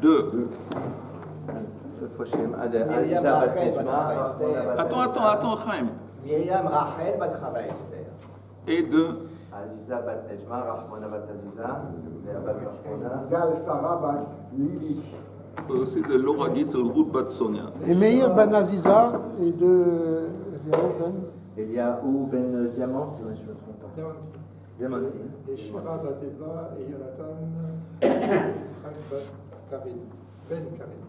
2. Attends, Chaim. Myriam Rachel bat Chava Esther. Et 2. Aziza bat Nejma, Rachmana bat Aziza, Léa bat Rachmana. Gal Sarah bat Lili. Aussi de Laura Gitzel, Ruth bat Sonia. Et Meir ben Aziza et de Eliaou ben Diamant, si je ne me trompe pas. Diamantine. Et Shira bat Eva et Jonathan bat Karin. Ben Karin.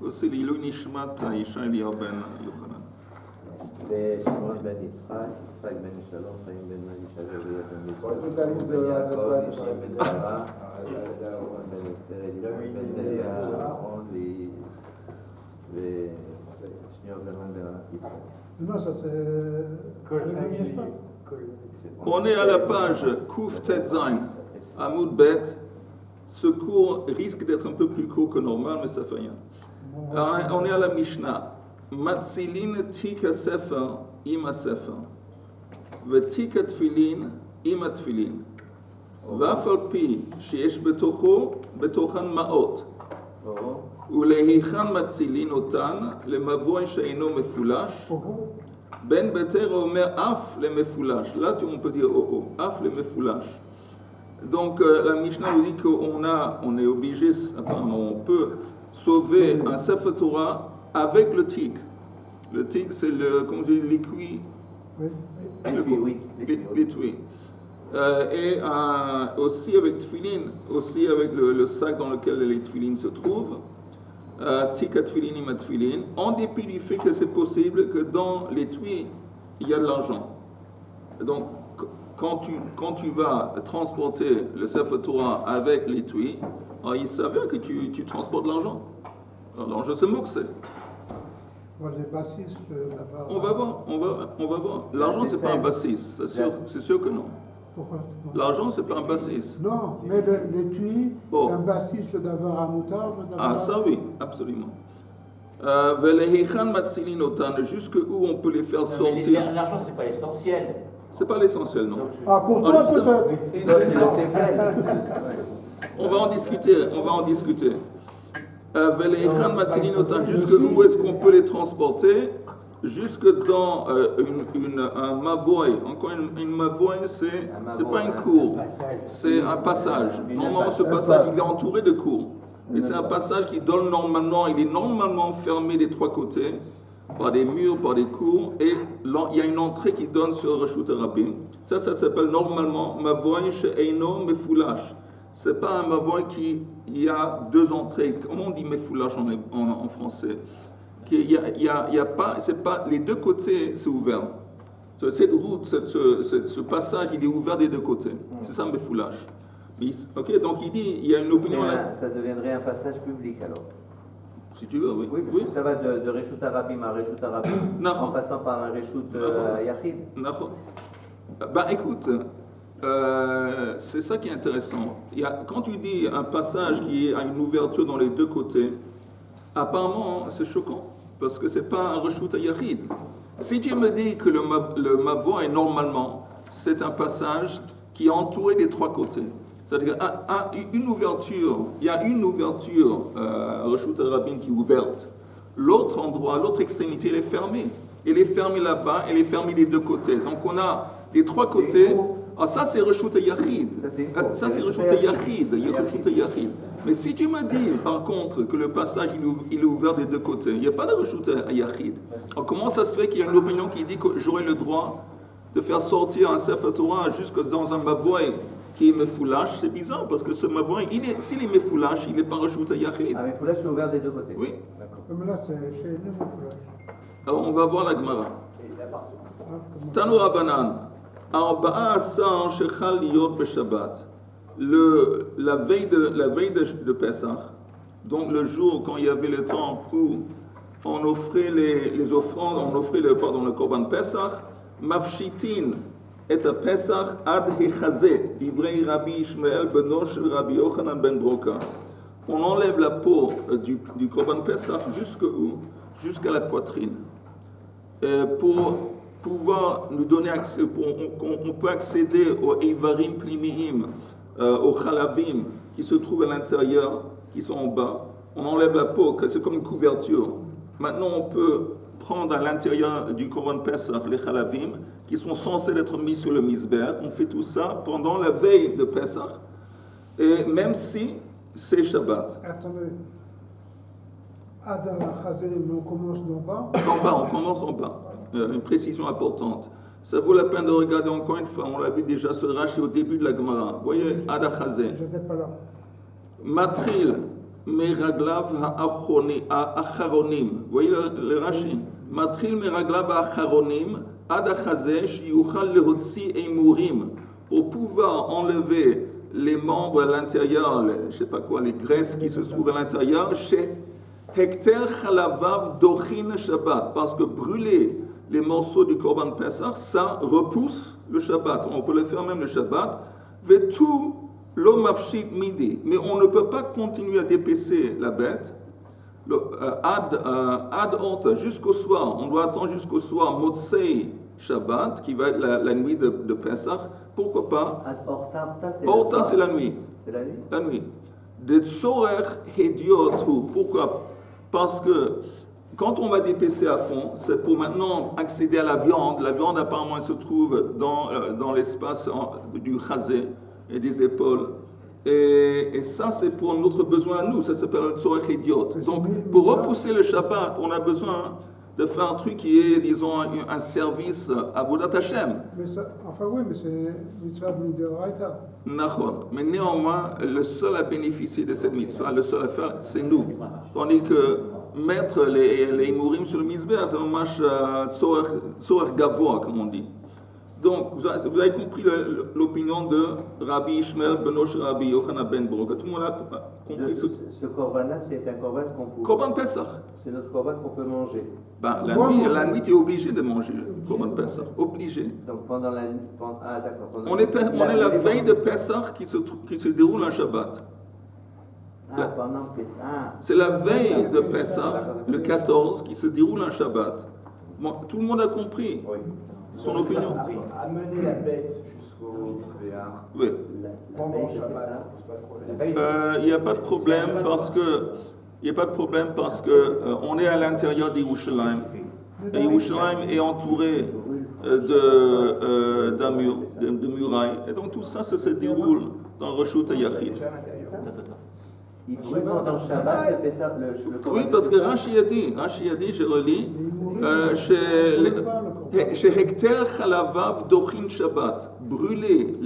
Aussi l'Ilou Nishmat, Isha Elia ben Yochanan. ושמעון בן יצחק, יצחק בן שלום, חיים בן מלישה גבריאל בן יצחק, בן יעקב, ישי בן שרה, אהרון בן אסתר, אליהו בן דליה, אהרון ושניאור זלמן בן יצחק. Non, ça c'est. On est à la page Kouf Tet Zain, Hamoud Bet. Ce cours risque d'être un peu plus court que normal, mais ça fait rien. Alors, on est à la Mishnah. Matzilin tika sefer ima sefer. Vetika tfilin ima tfilin. ואף על פי שיש בתוכן מעות, ולהיכן מצילין אותן למבוי שאינו מפולש, בין ביתר אומר אף למפולש. Là, on peut dire אף למפולש. Donc, la Mishnah nous dit qu'on est obligé, apparemment, on peut sauver un Sefer Torah avec le tig. Le tig, c'est comme je dis, l'étui. L'étui. Et aussi avec tfilin, aussi avec le sac dans lequel les tfilin se trouvent, sika tfilin ima tfilin, en dépit du fait que c'est possible que dans l'étui, il y a de l'argent. Donc, quand tu vas transporter le Sefer Torah avec l'étui, il s'avère que tu transportes l'argent. Alors, je sais que c'est. Moi, j'ai bassiste là-bas. On va voir. L'argent, c'est pas un bassiste. C'est sûr que non. Pourquoi? L'argent, c'est pas un bassiste. Non, mais l'étui, un bassiste d'avoir un moutarde. Ah, ça oui, absolument. Velehichan matzilin otan, jusqu'où on peut les faire sortir. L'argent, c'est pas essentiel. C'est pas l'essentiel, non. Ah, pour toi, peut-être. On va en discuter. Velehichan matzilin otan, jusqu'où est-ce qu'on peut les transporter? Jusque dans un mavoy. Encore une mavoy, c'est pas une cour, c'est un passage. Normalement, ce passage, il est entouré de cours. Et c'est un passage qui donne normalement, il est normalement fermé des trois côtés, par des murs, par des cours, et il y a une entrée qui donne sur Reshut Rabim. Ça s'appelle normalement Mavoy She'eino Mefoulash. C'est pas un Mavoy qui y a deux entrées. Comment on dit Mefoulash en français? Il y a pas, c'est pas, les deux côtés, c'est ouvert. Cette route, ce passage, il est ouvert des deux côtés. C'est ça Mefoulash. Ok, donc il y a une opinion là. Ça deviendrait un passage public alors. Si tu veux, oui. Oui, parce que ça va de Reshut Rabim à Reshut Rabim, en passant par un Reshut Yachid. Ben écoute, c'est ça qui est intéressant. Quand tu dis un passage qui a une ouverture dans les deux côtés, apparemment c'est choquant, parce que c'est pas un Reshut Yachid. Si tu me dis que le Mavo est normalement, c'est un passage qui est entouré des trois côtés. C'est-à-dire une ouverture, il y a une ouverture Reshut Rabim qui est ouverte. L'autre endroit, l'autre extrémité, elle est fermée. Elle est fermée là-bas, elle est fermée des deux côtés. Donc on a des trois côtés. Ah, ça c'est Reshut Yachid. Ça c'est Reshut Yachid. Mais si tu me dis par contre que le passage il est ouvert des deux côtés, il n'y a pas de Reshut Yachid. Alors comment ça se fait qu'il y a une opinion qui dit que j'aurais le droit de faire sortir un Sefer Torah jusque dans un Mavoy qui est Mefoulash? C'est bizarre parce que ce Mavoy, s'il est Mefoulash, il n'est pas Reshut Yachid. Ah, Mefoulash est ouvert des deux côtés. Oui. Mais là, c'est chez nous, Mefoulash. Alors on va voir la Gemara. Tanu Rabbanan. Arba'a Asar Shechal Liyot Beshabbat. La veille de Pesach, donc le jour quand il y avait le temps où on offrait les offrandes, on offrait le Korban Pesach, Mafshitin et à Pesach ad hechazeh, divrei Rabbi Ishmael beno shel Rabbi Yochanan ben Broka. On enlève la peau du Korban Pesach jusqu'à la poitrine. Pour pouvoir nous donner accès, on peut accéder aux Eivarim Plimiim, aux Chalavim qui se trouvent à l'intérieur qui sont en bas, on enlève la peau, c'est comme une couverture. Maintenant, on peut prendre à l'intérieur du Korban Pessah les chalavim qui sont censés être mis sur le misber. On fait tout ça pendant la veille de Pessah, et même si c'est Shabbat. Attendez. Adam Chazelim, on commence d'en bas. En bas, on commence en bas. Une précision importante. Ça vaut la peine de regarder encore une fois. On l'a vu déjà ce Rashi au début de la Gemara. Vous voyez, Ada Chazé. Je n'étais pas là. Matril meraglav ha'acharonim. Vous voyez le Rashi. Matril meraglav ha'acharonim Ada Chazé shiyuchal lehotzi eimurim. Pour pouvoir enlever les membres à l'intérieur, je ne sais pas quoi, les graisses qui se trouvent à l'intérieur, chez Hekter chalavav dochin Shabbat. Parce que brûler les morceaux du Korban Pessah, ça repousse le Shabbat. On peut le faire même le Shabbat. Vetu lo mafshit midi. Mais on ne peut pas continuer à d'épaisser la bête ad honte jusqu'au soir. On doit attendre jusqu'au soir Motsei Shabbat, qui va être la nuit de Pessah. Pourquoi pas? Horta, c'est la nuit. C'est la nuit? La nuit. De tsorech hediotu. Pourquoi? Parce que quand on va d'épaisser à fond, c'est pour maintenant accéder à la viande. La viande, apparemment, elle se trouve dans l'espace du chazé et des épaules. Et ça, c'est pour notre besoin à nous. Ça s'appelle un tzorech idiot. Donc, pour repousser le Shabbat, on a besoin de faire un truc qui est, disons, un service à Avodat Hashem. Mais ça, enfin oui, mais c'est mitzvah midoraita. Nachon. Mais néanmoins, le seul à bénéficier de cette mitzvah, le seul à faire, c'est nous. Tandis que mettre les mourim sur le misber, c'est un match tzorech gavoa, comme on dit. Donc, vous avez compris l'opinion de Rabbi Ishmael Benosh Rabbi Yochanan ben Broka. Tout le monde a compris ce korban-là, c'est un korban qu'on peut... Korban Pessah. C'est notre korban qu'on peut manger. Ben, la nuit, tu es obligé de manger le Korban Pessah. Obligé. Donc pendant la nuit... Ah d'accord. On est la veille de Pessah qui se déroule un Shabbat. Pendant Pessah. C'est la veille de Pessah, le 14, qui se déroule un Shabbat. Bon, tout le monde a compris son opinion. Amener la bête jusqu'au misbéar. Oui. Pendant Shabbat, c'est pas de problème. Il n'y a pas de problème parce que on est à l'intérieur d'Yerushalayim. Et Yerushalayim est entouré de murailles. Et donc tout ça se déroule dans Reshut HaYachid. Il brûle pendant Shabbat le Pessah, le korban. Oui, parce que Rashi a dit, je relis, chez Hekter Chalavav Dochin Shabbat, brûler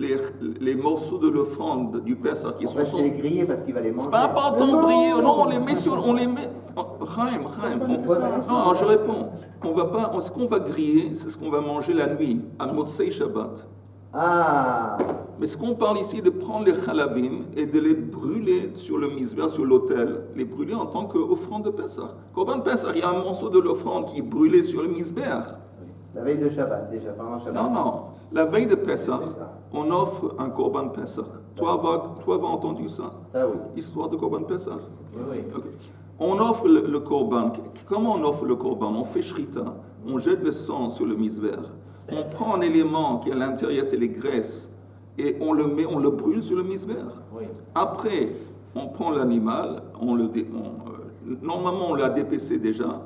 les morceaux de l'offrande du Pessah qui sont les griller parce qu'il va les manger. C'est pas important de briller, non, on les met sur, Chaim, non, je réponds, on va pas, ce qu'on va griller, c'est ce qu'on va manger la nuit, à Motsei Shabbat. Ah. Mais ce qu'on parle ici, de prendre les chalavim et de les brûler sur le misber, sur l'autel, les brûler en tant qu'offrande de Pessah. Korban Pessah, il y a un morceau de l'offrande qui est brûlé sur le misber. La veille de Shabbat, déjà, pendant Shabbat. Non. La veille de Pessah, on offre un Korban Pessah. Toi, as entendu ça? Ça, oui. Histoire de Korban Pessah? Oui. Okay. On offre le Korban. Comment on offre le Korban? On fait shrita. On jette le sang sur le misber. On prend un élément qui est à l'intérieur, c'est les graisses, et on le brûle sur le misber. Oui. Après, on prend l'animal, normalement on l'a dépecé déjà,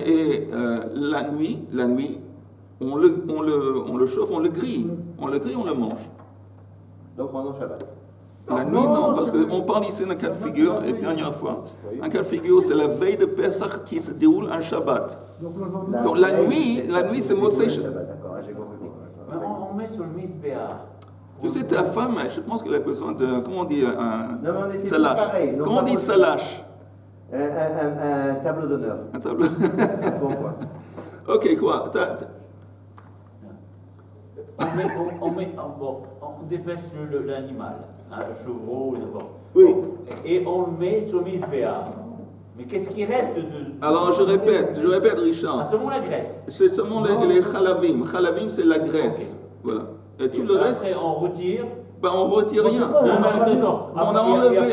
et la nuit, on le chauffe, on le grille, on le mange. Donc pendant Shabbat. La nuit, non, parce qu'on parle ici d'un cas de figure, et dernière fois, un cas de figure, c'est la veille de Pessah qui se déroule un Shabbat. Donc la nuit, c'est Motsei Shabbat. D'accord, j'ai compris. On met sur le misbéar. Tu sais, ta femme, je pense qu'elle a besoin de, comment on dit, un salash. Comment on dit salash? Un tableau d'honneur. Un tableau. Bon, quoi. Ok, quoi? On dépêche l'animal, le chevreau, d'abord. Oui. Et on le met sur le misbéar. Mais qu'est-ce qui reste de... Alors, je répète, Richard. Seulement la graisse. C'est seulement les chalavim. Chalavim, c'est la graisse. Okay. Voilà. Et tout le reste... Après, on retire... On retire rien.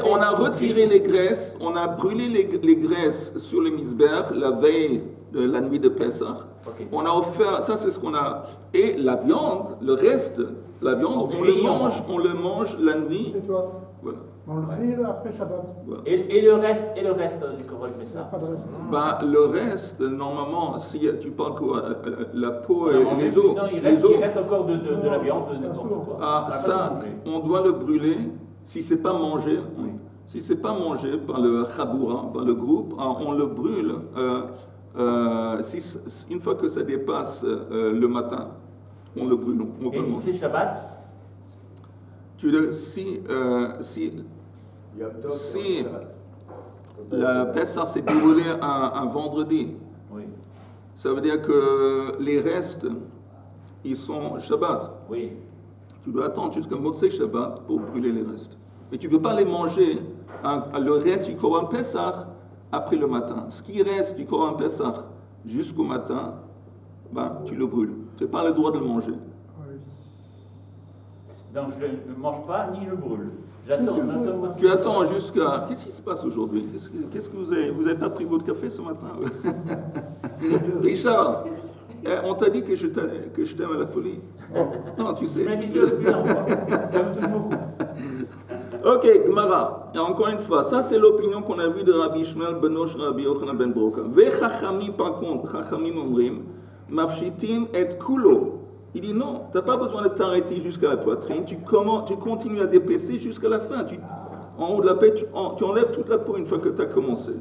On a retiré les graisses, on a brûlé les graisses sur le misber la veille de la nuit de Pessah. Okay. On a offert, ça c'est ce qu'on a... Et la viande, le reste, La viande, on le mange la nuit. Chez toi. Voilà. On le grille après Shabbat. Voilà. Et le reste du Korban Il n'y a Pessah. pas de reste. Bah, le reste, normalement, si tu parles quoi, la peau On a et mangé- les os. Non, il les os. reste encore de la viande, de n'importe quoi. Ah, On va pas ça, le manger. on doit le brûler si c'est pas mangé. Oui. Si c'est pas mangé par le chaboura, par le groupe, on le brûle. Une fois que ça dépasse le matin, on le brûle. On peut Et le si manger. c'est Shabbat, Si Yom Tov, Si- Shabbat. la Pessah s'est déroulée un vendredi, oui, ça veut dire que les restes, ils sont Shabbat. oui. Tu dois attendre jusqu'à Motzei Shabbat pour brûler les restes. Mais tu ne peux pas les manger, le reste du Korban Pessah, après le matin. Ce qui reste du Korban Pessah jusqu'au matin, ben, tu le brûles. Tu n'as pas le droit de le manger. Oui. Donc je ne mange pas ni le brûle. J'attends. Tu attends jusqu'à... Qu'est-ce qui se passe aujourd'hui? Qu'est-ce que vous avez... Vous n'avez pas pris votre café ce matin? Richard, on t'a dit que je t'aime à la folie. Non, tu sais. Je m'as dit plusieurs fois. J'aime toujours beaucoup. Ok, Gemara. Encore une fois, ça c'est l'opinion qu'on a vue de Rabbi Ishmael Benosh Rabbi Yochanan ben Broka. Ve Chachamim par contre, Chachamim omrim, mafshitim et kulo. Il dit non, tu n'as pas besoin de t'arrêter jusqu'à la poitrine, tu continues à dépecer jusqu'à la fin. En haut de la paix, tu enlèves toute la peau une fois que tu as commencé.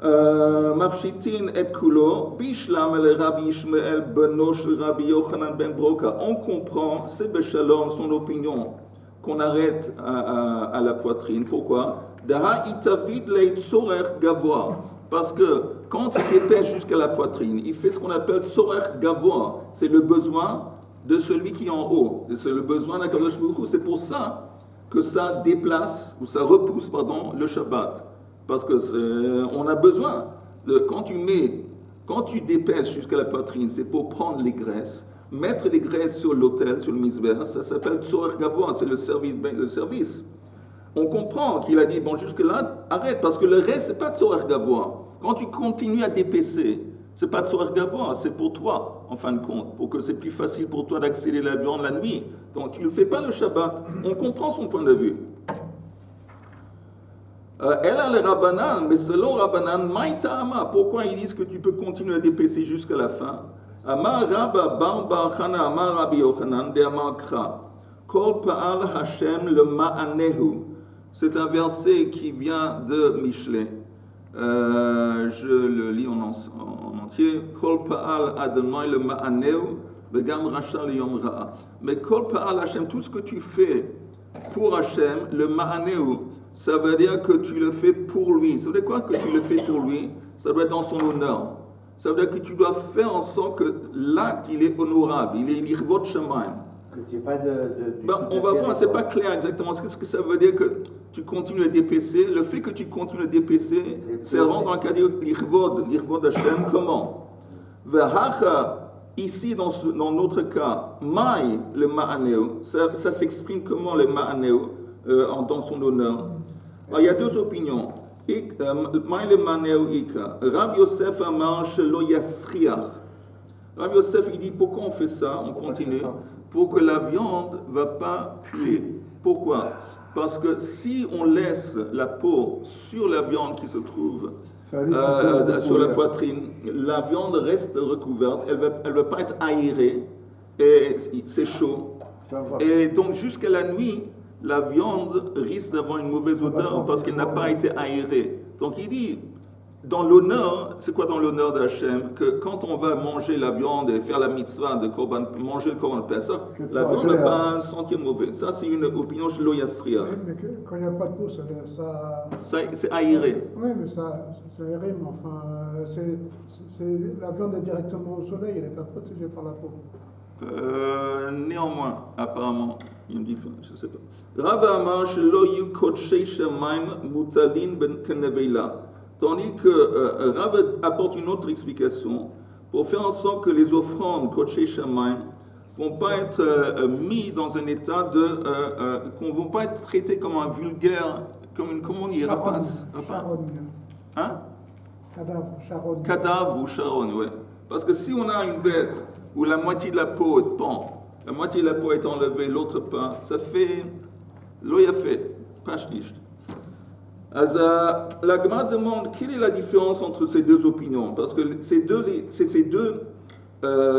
Mafshitin et kulo, bishlam el Rabbi Ishmael Benosh Rabbi Yochanan ben Broka. On comprend, c'est Beshalom, son opinion, qu'on arrête à la poitrine. Pourquoi? Daha itavid leitzorech gavoa. Parce que quand il dépêche jusqu'à la poitrine, il fait ce qu'on appelle sorech gavoa. C'est le besoin de celui qui est en haut. C'est le besoin d'Akadosh Baruch Hu. C'est pour ça que ça déplace, ou ça repousse, le Shabbat. Parce que on a besoin. Quand tu dépêches jusqu'à la poitrine, c'est pour prendre les graisses, mettre les graisses sur l'autel, sur le misber, ça s'appelle Tzorech Gavoa, c'est le service. On comprend qu'il a dit, bon, jusque-là, arrête, parce que le reste, c'est pas Tzorech Gavoa. Quand tu continues à dépecer, c'est pas Tzorech Gavoa, c'est pour toi, en fin de compte, pour que c'est plus facile pour toi d'accéder la viande la nuit. Donc, tu ne le fais pas le Shabbat. On comprend son point de vue. Elle a le Rabbanan, mais selon Rabbanan, Maïta'ama, pourquoi ils disent que tu peux continuer à dépecer jusqu'à la fin? Amar Rabba Bar Chana Amar Rabbi Yochanan de Amar Kra Kol Pa'al Hashem le Ma'anehu. C'est un verset qui vient de Michelet. Je le lis en entier. Kol Pa'al Adonai le Ma'anehu Begam Racha le Yom Ra'a. Mais Kol Pa'al Hashem, tout ce que tu fais pour Hashem, le Ma'anehu, ça veut dire que tu le fais pour lui. Ça veut dire quoi que tu le fais pour lui? Ça doit être dans son honneur. Ça veut dire que tu dois faire en sorte que l'acte, il est honorable, il est l'irvot shamaim. On va voir, c'est pas clair exactement. Qu'est-ce que ça veut dire que tu continues à dépecer? Le fait que tu continues à dépecer, c'est rendre dans le cas de l'irvot Hashem. Comment? Vehacha, ici dans notre cas, maï le ma'aneu, ça s'exprime comment le ma'aneu dans son honneur? Alors, il y a deux opinions. Rabbi Yosef amar shelo yasriach. Rabbi Yosef, il dit pourquoi on fait ça? On continue. Pour que la viande ne va pas puer. Pourquoi? Parce que si on laisse la peau sur la viande qui se trouve sur la poitrine, la viande reste recouverte, elle ne va pas être aérée, et c'est chaud. Et donc jusqu'à la nuit, la viande risque d'avoir une mauvaise odeur parce qu'elle n'a pas été aérée. Donc il dit, dans l'honneur, c'est quoi dans l'honneur d'Hachem? Que quand on va manger la viande et faire la mitzvah de manger le Korban Pessah, la viande ne va pas sentir mauvais. Ça, c'est une opinion chez l'Oyasriya. Oui, mais quand il n'y a pas de peau, C'est aéré. Oui, mais ça aéré, mais enfin, la viande est directement au soleil, elle n'est pas protégée par la peau. Néanmoins, apparemment, il y a une différence, je ne sais pas. Rav Amar shelo yu kodshei shemaim mutalin ben kenevela. Tandis que Rav apporte une autre explication pour faire en sorte que les offrandes kodshei shemaim ne vont pas être mis dans un état qu'on ne va pas être traité comme un vulgaire, comment on dit, rapace. Hein? Cadavre ou charon, ouais. Parce que si on a une bête où la moitié de la peau pend la moitié de la peau est enlevée, l'autre pas, ça fait loyafé, pas shlicht. La Gemara demande quelle est la différence entre ces deux opinions, parce que c'est ces deux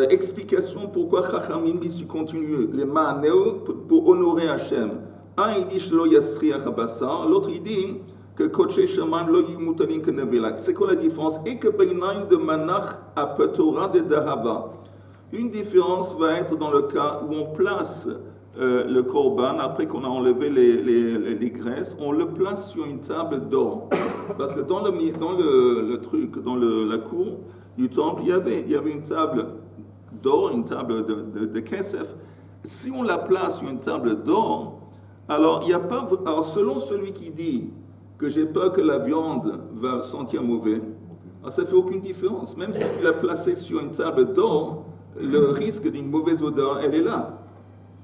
explications pourquoi Chachamim disent tu continues les ma'aneo pour honorer Hachem. Un il dit shlo yasriach habasar, l'autre il dit que kodesh shaman lo yumutalin kenevela. C'est quoi la différence? Et que beinaï de manach à petora de dahava. Une différence va être dans le cas où on place le korban, après qu'on a enlevé les graisses, on le place sur une table d'or. Parce que dans le truc, dans la cour du temple, il y avait une table d'or, une table de kesef. Si on la place sur une table d'or, alors il n'y a pas. Alors selon celui qui dit que j'ai peur que la viande va sentir mauvais, alors ça ne fait aucune différence. Même si tu l'as placée sur une table d'or, le risque d'une mauvaise odeur, elle est là.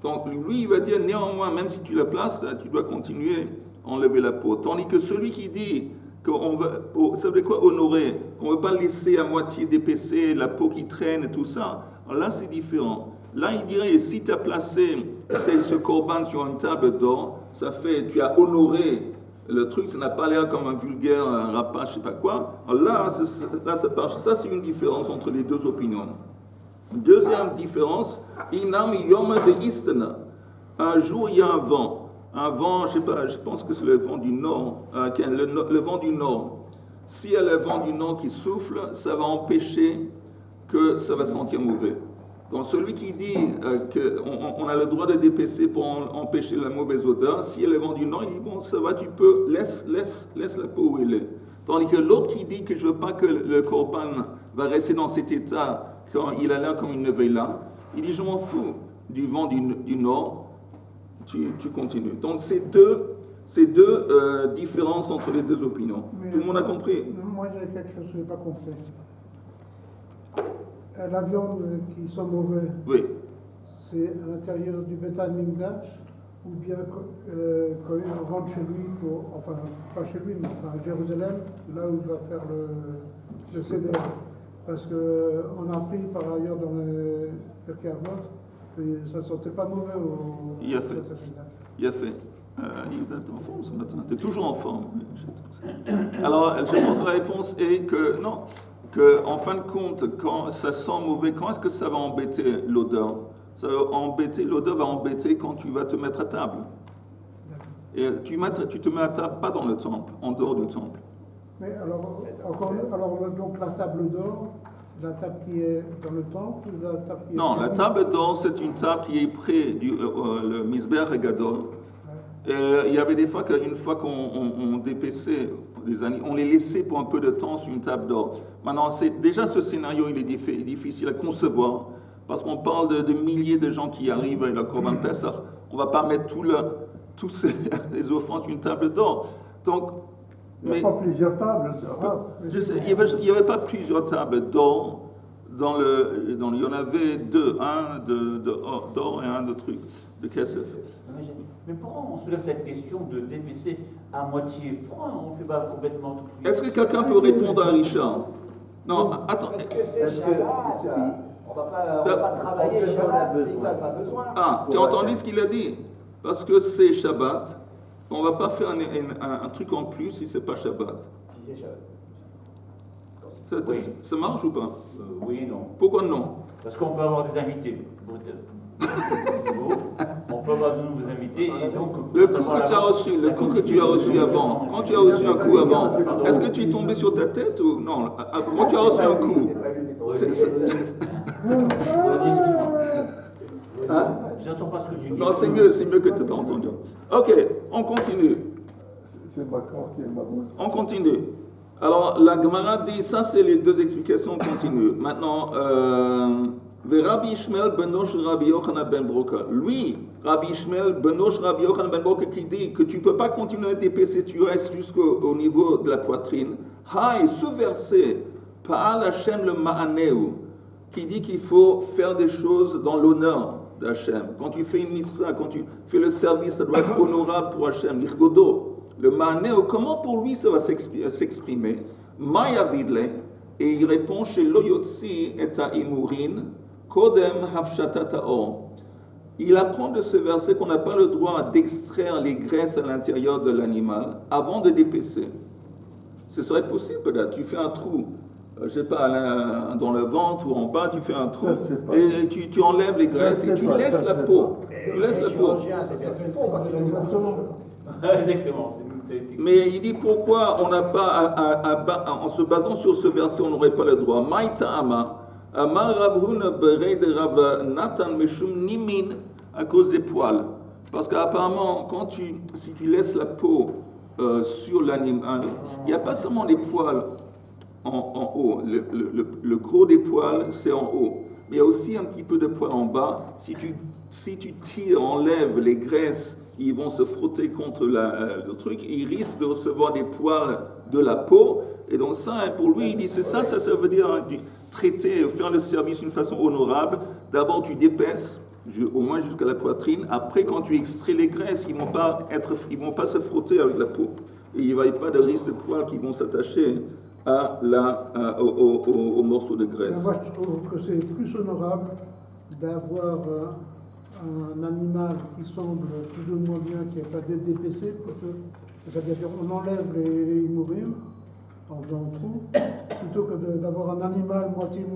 Donc lui, il va dire néanmoins, même si tu la places, tu dois continuer à enlever la peau. Tandis que celui qui dit qu'on veut, ça veut dire quoi honorer, qu'on ne veut pas laisser à moitié d'épaissir la peau qui traîne et tout ça, alors là c'est différent. Là il dirait, si tu as placé ce korban sur une table d'or, ça fait, tu as honoré le truc, ça n'a pas l'air comme un vulgaire un rapace, je ne sais pas quoi. Alors là ça c'est une différence entre les deux opinions. Deuxième différence, Inam Yom de Istana. Un jour, il y a un vent, je sais pas, je pense que c'est le vent du nord, le vent du nord. S'il y a le vent du nord qui souffle, ça va empêcher que ça va sentir mauvais. Donc celui qui dit qu'on a le droit de d'épaisser pour empêcher la mauvaise odeur, s'il y a le vent du nord, il dit bon, ça va, tu peux, laisse la peau où elle est. Tandis que l'autre qui dit que je veux pas que le korban va rester dans cet état quand il a l'air comme une nevela, il dit je m'en fous du vent du nord, tu continues. Donc c'est deux différences entre les deux opinions. Mais tout le monde a compris? Moi j'ai quelque chose que je n'ai pas compris. La viande qui sent mauvais, oui. C'est à l'intérieur du Beth Amikdash ou bien quand il rentre chez lui, enfin pas chez lui, mais enfin à Jérusalem, là où il va faire le Seder. Parce qu'on a appris par ailleurs dans le Pirkei Avot que ça ne sentait pas mauvais au Il a fait. Il est en forme ce matin. Tu es toujours en forme. Alors, je pense que la réponse est que non. En fin de compte, quand ça sent mauvais, quand est-ce que ça va embêter l'odeur? L'odeur va embêter quand tu vas te mettre à table. Et tu te mets à table pas dans le temple, en dehors du temple. Mais alors donc la table d'or, la table qui est dans le temple ou la table qui est... Non, la table d'or, c'est une table qui est près du le Mizbeach Gadol. Il y avait des fois qu'une fois qu'on dépaissait des années, on les laissait pour un peu de temps sur une table d'or. Maintenant, déjà ce scénario, il est difficile à concevoir parce qu'on parle de milliers de gens qui arrivent avec le Korban Pesach. On ne va pas mettre tous les offrandes sur une table d'or. Donc, il n'y a pas plusieurs tables. Je sais, il n'y avait pas plusieurs tables d'or. Il y en avait deux, un d'or et un de truc, de kesef. Mais pourquoi on soulève cette question de d'épaisser à moitié? Pourquoi on ne fait pas complètement tout de suite? Est-ce que quelqu'un peut répondre à Richard? Non, attends. Est-ce que c'est Shabbat? On ne va pas travailler Shabbat, il n'a pas besoin. Ah, tu as entendu ce qu'il a dit? Parce que c'est Shabbat, on ne va pas faire un truc en plus si ce n'est pas Shabbat. Si c'est Shabbat. Oui. Ça marche ou pas? Oui et non. Pourquoi non? Parce qu'on peut avoir des invités. On peut avoir de nouveaux invités et donc... Le coup que tu as reçu avant, quand tu as reçu un coup avant, est-ce que tu es tombé sur ta tête ou non? Quand tu as reçu un coup... Hein? J'entends pas ce que tu dis. Non, c'est mieux que tu n'aies pas entendu. Ok, on continue. C'est Macron qui est marrant. On continue. Alors, la Gemara dit, ça c'est les deux explications, on continue. Maintenant, Rabbi Ishmael benosh Rabbi Yochanan ben Broka. Lui, Rabbi Ishmael benosh Rabbi Yochanan ben Broka qui dit que tu ne peux pas continuer à t'épaisser, tu restes jusqu'au niveau de la poitrine. Haï, ce verset, Pa'al Hashem le Ma'aneu, qui dit qu'il faut faire des choses dans l'honneur d'Hachem. Quand tu fais une mitzvah, quand tu fais le service, ça doit être honorable pour Hachem. L'irgodo. Le Ma'aneu, comment pour lui ça va s'exprimer? Mayavidle, et il répond chez Loyotsi et Ta'imurin, Kodem Hafshatat Haor. il apprend de ce verset qu'on n'a pas le droit d'extraire les graisses à l'intérieur de l'animal avant de dépecer. Ce serait possible peut-être. Tu fais un trou, je sais pas, dans le ventre ou en bas, tu fais un trou et tu enlèves les graisses et tu laisses la peau. Tu laisses la peau. C'est bien ce qu'il faut. Exactement. Mais il dit pourquoi on n'a pas, en se basant sur ce verset, on n'aurait pas le droit. Maïta Ama, Amar Rabhuna Berei de Rav Nathan Meshum Nimin, à cause des poils. Parce qu'apparemment, si tu laisses la peau sur l'animal, il n'y a pas seulement les poils en haut. Le gros des poils, c'est en haut. Mais il y a aussi un petit peu de poils en bas. Si tu tires, enlèves les graisses, ils vont se frotter contre le truc, ils risquent de recevoir des poils de la peau. Et donc ça, pour lui, il dit, c'est ça veut dire traiter, faire le service d'une façon honorable. D'abord, tu d'épaisses, au moins jusqu'à la poitrine. Après, quand tu extrais les graisses, ils vont pas se frotter avec la peau. Et il n'y a pas de risque de poils qui vont s'attacher au morceau de graisse. Moi, je trouve que c'est plus honorable d'avoir un animal qui semble plus ou moins bien, qui n'a pas d'être dépecé, c'est-à-dire on enlève les nourrir en faisant un trou, plutôt que d'avoir un animal moitié.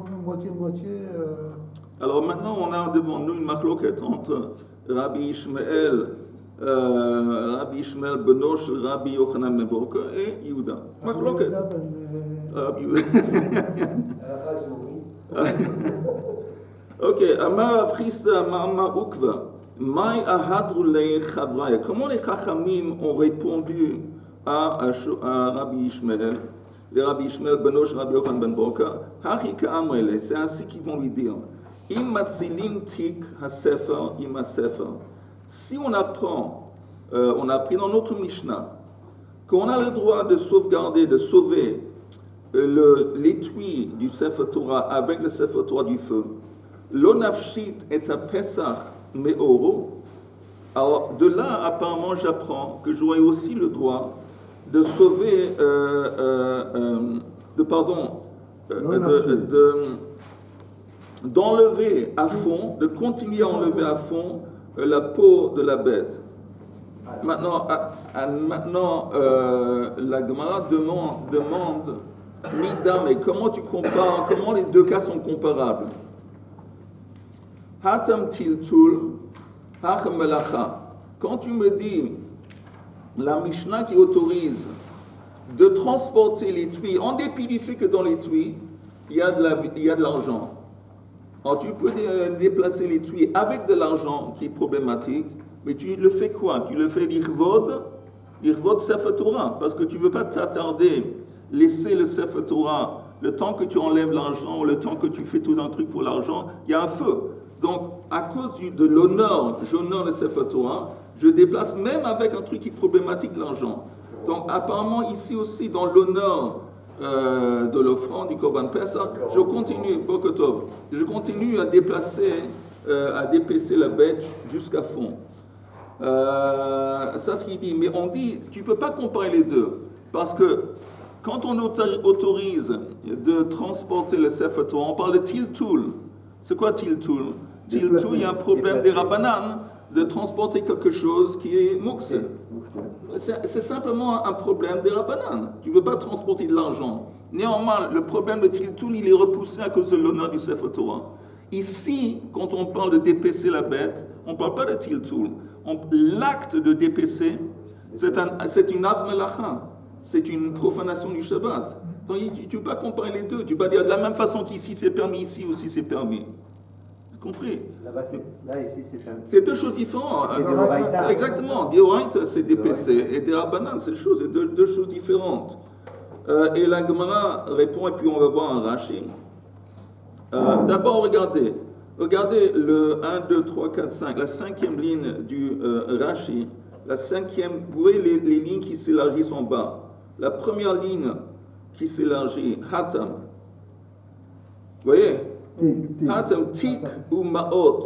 Alors maintenant, on a devant nous une marloquette entre Rabbi Ishmael Benosh, Rabbi Yochanan ben Broka et Yehuda. Marloquette. Rabbi Yehuda. Ok, Amar Afrista Ma'ama Ukva, Mai Ahadru le Chavraya. Comment les Chachamim ont répondu à Rabbi Ishmael, les Rabbi Ishmael Benosh, Rabbi Yochanan ben Broka? Hachika Amrele, c'est ainsi qu'ils vont lui dire. Im Matzilin Tik HaSefer Im HaSefer. Si on apprend, on a appris dans notre Mishnah qu'on a le droit de sauvegarder, de sauver l'étui du Sefer Torah avec le Sefer Torah du feu, l'onafshit est à Pesach Me'oro. Alors de là, apparemment, j'apprends que j'aurai aussi le droit de sauver, d'enlever à fond, de continuer à enlever à fond la peau de la bête. Maintenant, la Gemara demande Mida, mais comment tu compares, comment les deux cas sont comparables? Hatam tiltul, hachem melacha. Quand tu me dis la Mishnah qui autorise de transporter l'étui, en dépit du fait que dans l'étui, il y a de l'argent. Alors tu peux déplacer l'étui avec de l'argent qui est problématique, mais tu le fais quoi? Tu le fais l'irvod Sefer Torah, parce que tu ne veux pas t'attarder, laisser le Sefer Torah, le temps que tu enlèves l'argent, le temps que tu fais tout un truc pour l'argent, il y a un feu. Donc, à cause de l'honneur, j'honore le Sefer Torah, je déplace même avec un truc qui est problématique l'argent. Donc, apparemment, ici aussi, dans l'honneur de l'offrande du Korban Pesach, je continue à déplacer, à dépecer la bête jusqu'à fond. Ça, c'est ce qu'il dit. Mais on dit, tu ne peux pas comparer les deux. Parce que quand on autorise de transporter le Sefer Torah, on parle de tiltul. C'est quoi tiltul? Tiltul, il y a un problème des Rabbanan de transporter quelque chose qui est mouxe. C'est simplement un problème des Rabbanan. Tu ne veux pas transporter de l'argent. Néanmoins, le problème de tiltul, il est repoussé à cause de l'honneur du Sefer Torah. Ici, quand on parle de dépecer la bête, on ne parle pas de tiltul. L'acte de dépecer, c'est une avmelacha. C'est une profanation du Shabbat. Donc, tu ne peux pas comparer les deux. Tu ne peux pas dire de la même façon qu'ici c'est permis, ici aussi c'est permis. Compris? Là, ici, c'est deux choses différentes. C'est d'Oraïta. Exactement. D'Oraïta, c'est dépecer. Et des Rabbanan, c'est deux choses différentes. Et la Gemara répond, et puis on va voir un Rashi. D'abord, regardez le 1, 2, 3, 4, 5, la cinquième ligne du Rashi. La cinquième, vous voyez les lignes qui s'élargissent en bas. La première ligne qui s'élargit, Hatam. Vous voyez? Hatam tik ou ma'ot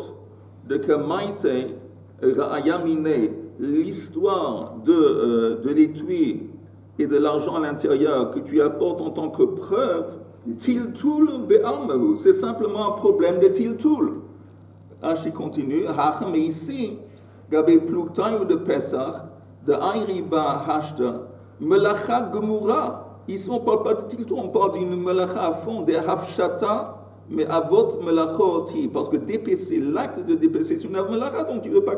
de Kamaite Ra'ayamine, l'histoire de l'étui et de l'argent à l'intérieur que tu apportes en tant que preuve, tiltul be'almahu, c'est simplement un problème de tiltul. Rashi continue, mais ici, Gabé Pluktan ou de Pesach, de Aïriba Hashta, Melacha Gemura. Ici, on ne parle pas de tiltou, on parle d'une Melacha à fond, des Hafshata, mais Avot Melachoti. Parce que DPC, l'acte de DPC, c'est une Melacha, donc tu ne veux pas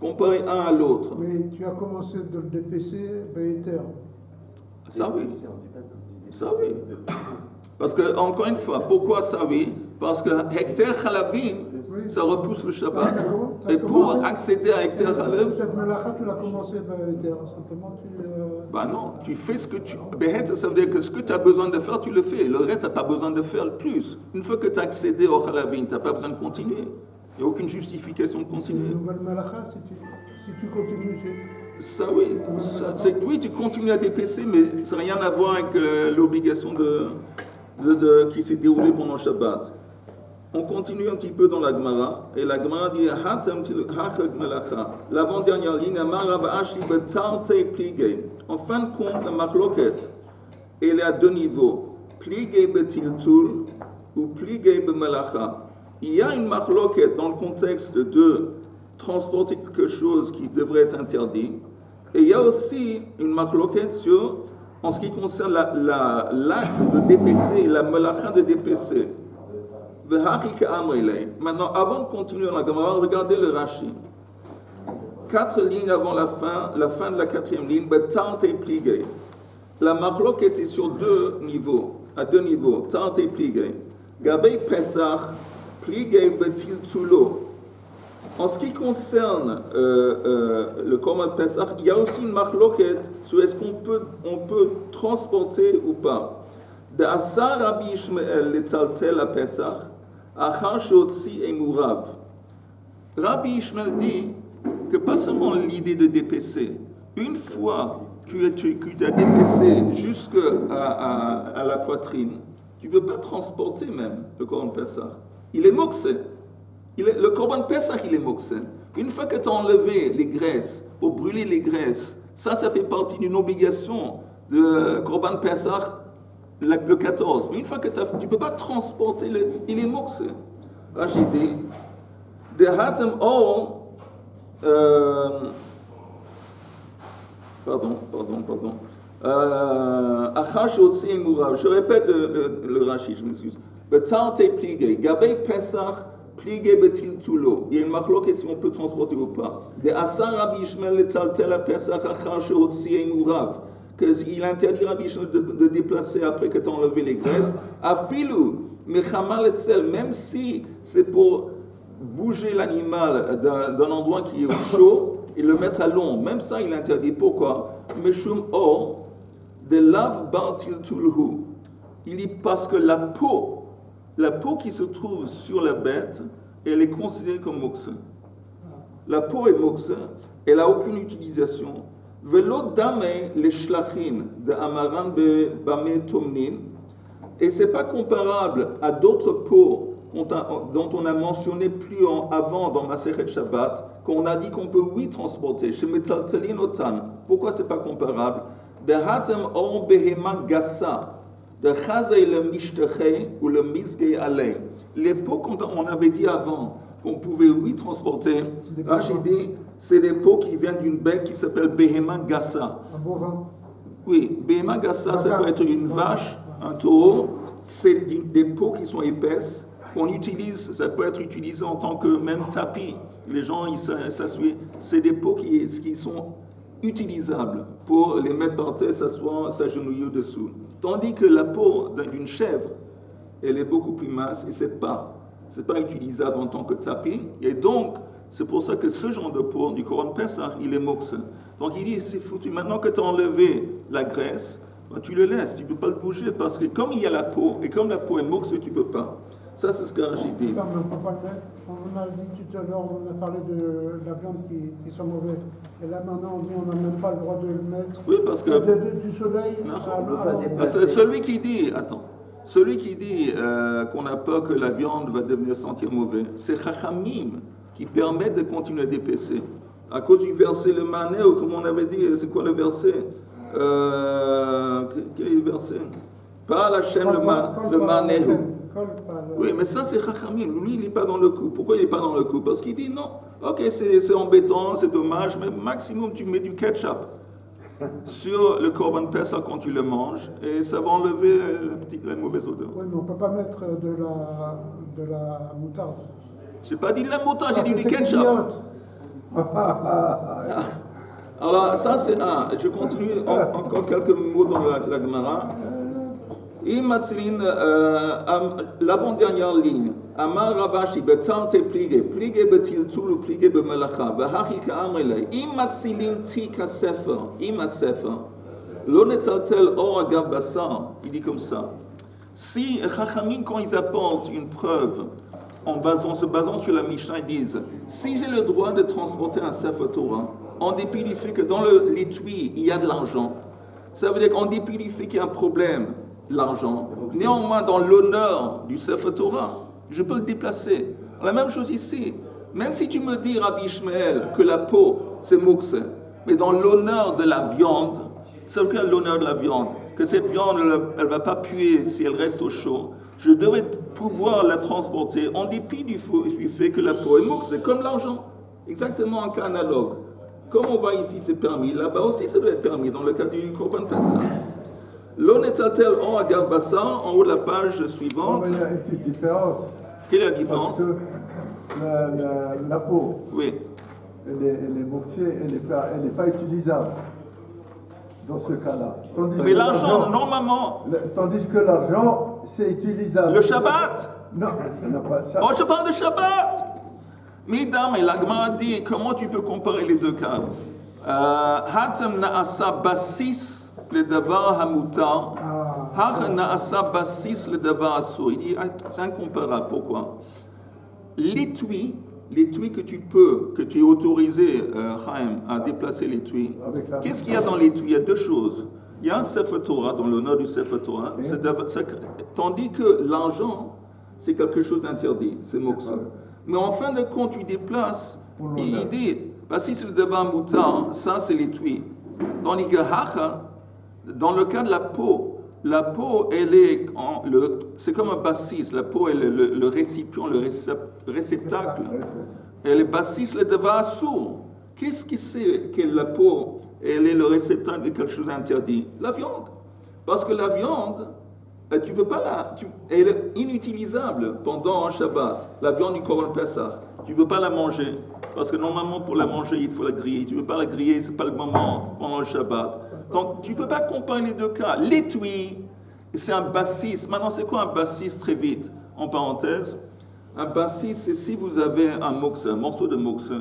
comparer un à l'autre. Mais tu as commencé de le DPC, Beiter. Ça oui. Ça oui. Parce que, encore une fois, pourquoi ça oui? Parce que Hekter Chalavim, ça repousse le Shabbat. Et pour accéder à Hekter Chalavim. Cette Melacha, tu l'as commencé Beiter. Simplement, Bah non, tu fais ce que tu. Behet, ça veut dire que ce que tu as besoin de faire, tu le fais. Le reste, tu n'as pas besoin de faire le plus. Une fois que tu as accédé au Chalavim, tu n'as pas besoin de continuer. Il n'y a aucune justification de continuer. C'est une nouvelle Melacha si tu continues. Ça oui, oui, tu continues à DPC, mais ça n'a rien à voir avec l'obligation qui s'est déroulée pendant Shabbat. On continue un petit peu dans la Gemara, et la Gemara dit l'avant-dernière ligne, en fin de compte, la marloquette, elle est à deux niveaux, pligé betiltul ou pligé bemelacha. Il y a une marloquette dans le contexte de transporter quelque chose qui devrait être interdit, et il y a aussi une marloquette en ce qui concerne l'acte de DPC, la melacha de DPC. Maintenant, avant de continuer dans la Gemara, regardez le Rashi. 4 lignes avant la fin de la 4e ligne, la marloquette est sur à deux niveaux, Tarte pligé. Gabei Pesach, pligé betil tulo. En ce qui concerne le Korban Pesach, il y a aussi une marloquette sur est-ce qu'on peut transporter ou pas. De Asar Rabbi Ishmael letaltel à Pesach, achar shotzi et mourav. Rabbi Ishmael dit que pas seulement l'idée de DPC, une fois que tu as dépecé jusqu'à la poitrine, tu ne peux pas transporter même le Korban Pessah. Il est moxé. Le Korban Pessah, il est moxé. Une fois que tu as enlevé les graisses, pour brûler les graisses, ça fait partie d'une obligation de Korban Pessah, le 14. Mais une fois que tu ne peux pas transporter, il est moxé. Rachid dit, de hatem all, pardon. Je répète le Rashi, je m'excuse. Betarte pligé, gabei Pesach, pligé betil tulo. Il y a une marloquette si on peut transporter ou pas. De Asar Rabbi Ishmael letaltel à Pesach achar sheotzi emurav. Qu'il interdit Rabbi Ishmael de déplacer après que tu as enlevé les graisses. Afilu, mechamal etzel, même si c'est pour bouger l'animal d'un endroit qui est au chaud et le mettre à l'ombre. Même ça, il interdit. Pourquoi? Meshum or, de lav bartil tulhu. Il dit parce que la peau qui se trouve sur la bête, elle est considérée comme moxa. La peau est moxa, elle n'a aucune utilisation. Velo dame les shlachin de amaran bame tomnin. Et c'est pas comparable à d'autres peaux dont on a mentionné plus avant dans Masechet Shabbat, qu'on a dit qu'on peut transporter. Chez Metzaltelin Otan. Pourquoi c'est pas comparable? De hatem or behema gassa, de chazay le mishtechei ou le misgei alei. Les peaux qu'on avait dit avant qu'on pouvait transporter, là j'ai dit c'est des peaux qui viennent d'une bête qui s'appelle behema gassa. Un bovin. Oui, behema gassa, ça peut être une vache, un taureau. C'est des peaux qui sont épaisses. On utilise, ça peut être utilisé en tant que même tapis. Les gens, ils s'assoient. C'est des peaux qui sont utilisables pour les mettre par terre, s'asseoir, s'agenouiller dessous. Tandis que la peau d'une chèvre, elle est beaucoup plus mince et c'est pas utilisable en tant que tapis. Et donc, c'est pour ça que ce genre de peau du Korban Pessah, il est moxé. Donc il dit, c'est foutu. Maintenant que tu as enlevé la graisse, ben, tu le laisses, tu ne peux pas le bouger parce que comme il y a la peau et comme la peau est moxée, tu ne peux pas. Ça, c'est ce que j'ai dit. Non, mais on ne peut pas le mettre. On a dit tout à l'heure, on a parlé de la viande qui sont mauvaises. Et là, maintenant, on dit on n'a même pas le droit de le mettre. Oui, parce que... Du soleil, celui qui dit qu'on a peur que la viande va devenir sentir mauvais, c'est Chachamim qui permet de continuer à dépecer. À cause du verset, le mané, ou comme on avait dit, c'est quoi le verset? Quel est le verset? Pas la chaîne, le mané. colle par le... Oui, mais ça c'est Chachamim. Lui, il n'est pas dans le coup. Pourquoi il n'est pas dans le coup? Parce qu'il dit non. Ok, c'est embêtant, c'est dommage, mais maximum tu mets du ketchup sur le Korban Pessah quand tu le manges et ça va enlever la mauvaise odeur. Oui, mais on ne peut pas mettre de la moutarde. J'ai pas dit de la moutarde, j'ai dit du C'est ketchup. idiote. Alors ça c'est un. Je continue encore quelques mots dans la Gemara. L'avant-dernière ligne. Amar Ravashi betarte plige betiltul ou plige bemelacha v'hachi ka'amrele im matzilim tik hasefer im hasefer lo netzaltel or agav basar. Il dit comme ça. Si Chachamim, quand ils apportent une preuve en se basant sur la Mishnah, ils disent si j'ai le droit de transporter un Sefer Torah en dépit du fait que dans l'étui il y a de l'argent, ça veut dire qu'en dépit du fait qu'il y a un problème, l'argent, néanmoins dans l'honneur du Sefer Torah, je peux le déplacer. La même chose ici. Même si tu me dis, Rabbi Ishmael, que la peau, c'est moukse, mais dans l'honneur de la viande, c'est lequel l'honneur de la viande? Que cette viande, elle ne va pas puer si elle reste au chaud. Je devrais pouvoir la transporter en dépit du fait que la peau est moukse. C'est comme l'argent. Exactement un cas analogue. Comme on voit ici, c'est permis. Là-bas aussi, ça doit être permis dans le cas du Korban Pessah. L'onetatel en agav basar, en haut de la page suivante. Il y a une petite différence. Quelle est la différence? Parce que la peau, Oui. elle est moquée, elle n'est pas utilisable dans ce cas-là. Mais l'argent, normalement. Tandis que l'argent, c'est utilisable. Le Shabbat? Non, on n'a pas ça. Oh, je parle de Shabbat. Midam et la Gemara dit, comment tu peux comparer les deux cas? Hatem na'asa basis le davar hamutar, hach na'asa basis le davar asur. Il dit, c'est incomparable. Pourquoi? L'étui que tu es autorisé, Chaim, à déplacer l'étui. Qu'est-ce qu'il y a dans l'étui? Il y a deux choses. Il y a un Sefer Torah, dans l'honneur du Sefer Torah, tandis que l'argent, c'est quelque chose d'interdit, c'est moksha. Mais en fin de compte, tu déplaces, il dit, basis le davar mutar, ça c'est l'étui. Tandis que hacha, dans le cas de la peau, elle est c'est comme un bassis. La peau est le récipient, le réceptacle. Elle est bassis le devoir sourd. Qu'est-ce qui c'est que la peau, elle est le réceptacle de quelque chose d'interdit? La viande. Parce que la viande, tu peux pas elle est inutilisable pendant un Shabbat. La viande du Korban Pessah, tu ne peux pas la manger. Parce que normalement, pour la manger, il faut la griller. Tu ne veux pas la griller, ce n'est pas le moment pendant le Shabbat. Donc, tu ne peux pas comparer les deux cas. L'étui, c'est un bassis. Maintenant, c'est quoi un bassis très vite? En parenthèse, un bassis, c'est si vous avez un morceau de moukse,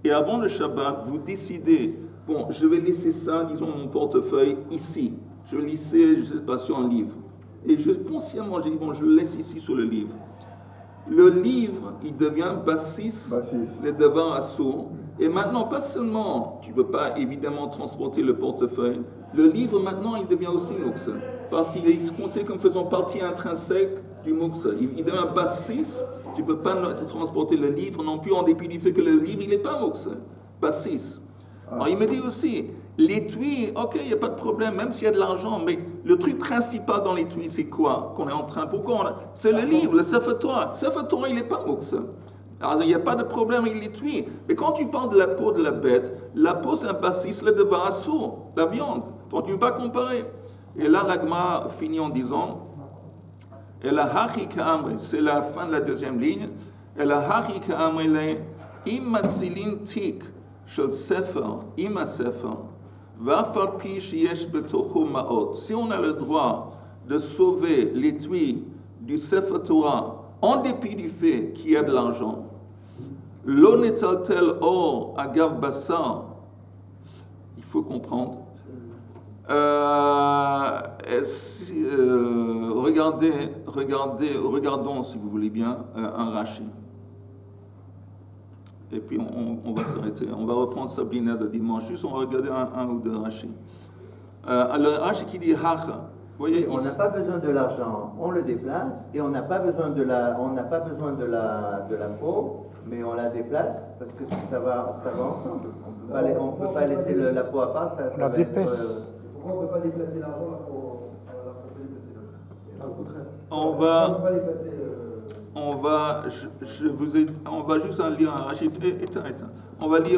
et avant le Shabbat, vous décidez, bon, je vais laisser ça, disons, mon portefeuille ici. Je vais laisser, je ne sais pas, sur un livre. Et consciemment, j'ai dit, bon, je le laisse ici sur le livre. Le livre, il devient bassis, le devant assaut. Et maintenant, pas seulement, tu ne peux pas évidemment transporter le portefeuille, le livre maintenant, il devient aussi moukse. Parce qu'il est considéré comme faisant partie intrinsèque du moukse. Il devient bassis, tu ne peux pas transporter le livre non plus en dépit du fait que le livre, il n'est pas moukse. Bassis. Alors, il me dit aussi, l'étui, ok, il n'y a pas de problème, même s'il y a de l'argent, mais le truc principal dans l'étui, c'est quoi qu'on est en train, c'est le livre, le Sefer Torah. Sefer Torah, il n'est pas moukse. Alors, il n'y a pas de problème avec l'étui. Mais quand tu parles de la peau de la bête, la peau, c'est un bassis, le devant assour, la viande. Donc, tu ne peux pas comparer. Et là, l'agma finit en disant, et la hachi ka'amre, c'est la fin de la deuxième ligne, et la hachi ka'amre, im matzilim tik, shel sefer, im ha-sefer, va'afal pi sheyesh betocho ma'ot. Si on a le droit de sauver l'étui du Sefer Torah, en dépit du fait qu'il y a de l'argent, lo netaltel or agav basar, il faut comprendre. Regardons si vous voulez bien un Rashi. Et puis on va s'arrêter. On va reprendre Sabrina de dimanche. Juste on va regarder un ou deux Rashi. Le Rashi qui dit hacha. Voyez, on n'a pas besoin de l'argent, on le déplace et on n'a pas besoin de la peau, mais on la déplace parce que ça va ensemble. On peut pas laisser la peau à part, ça va être. Pourquoi on ne peut pas déplacer l'argent là pour déplacer l'autre? Au contraire. On va. On ne peut pas déplacer on va juste en lire un rachid. On va lire